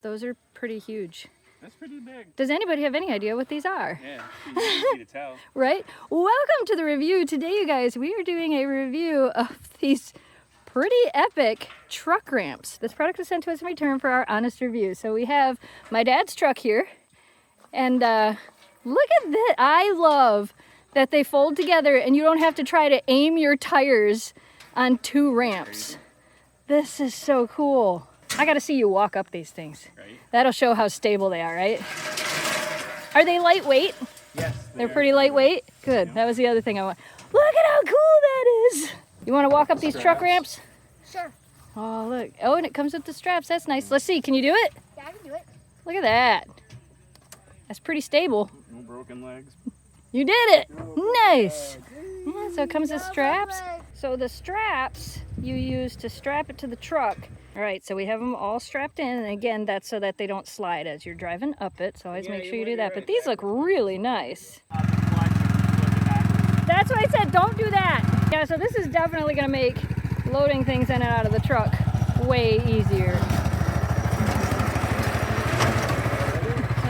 Those are pretty huge. That's pretty big. Does anybody have any idea what these are? Yeah, it's easy to tell. Right? Welcome to the review. Today, you guys, we are doing a review of these pretty epic truck ramps. This product was sent to us in return for our honest review. So we have my dad's truck here, and look at this. I love that they fold together and you don't have to try to aim your tires on two ramps. This is so cool. I gotta see you walk up these things. Right. That'll show how stable they are, right? Are they lightweight? Yes. They're pretty lightweight? Good. Yeah. That was the other thing I want. Look at how cool that is. You want to walk up these truck ramps? Sure. Oh, look. Oh, and it comes with the straps. That's nice. Let's see. Can you do it? Yeah, I can do it. Look at that. That's pretty stable. No broken legs. You did it. Nice. Yeah, so it comes with straps. So the straps you use to strap it to the truck. All right, so we have them all strapped in. And again, that's so that they don't slide as you're driving up it. So always make sure you do that. But these look really nice. That's why I said don't do that. Yeah, so this is definitely going to make loading things in and out of the truck way easier.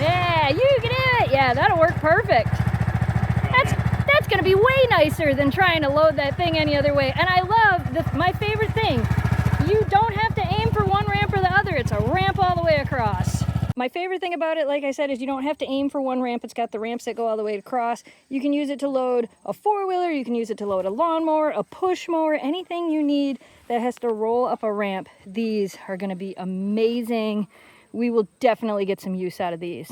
Yeah, you can do it. Yeah, that'll work perfect. That's going to be way nicer than trying to load that thing any other way. And I love my favorite thing. You don't have to aim for one ramp or the other. It's a ramp all the way across. My favorite thing about it, like I said, is you don't have to aim for one ramp. It's got the ramps that go all the way across. You can use it to load a four-wheeler. You can use it to load a lawnmower, a push mower, anything you need that has to roll up a ramp. These are going to be amazing. We will definitely get some use out of these.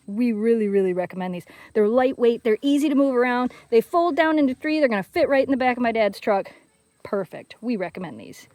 We really, really recommend these. They're lightweight. They're easy to move around. They fold down into three. They're going to fit right in the back of my dad's truck. Perfect. We recommend these.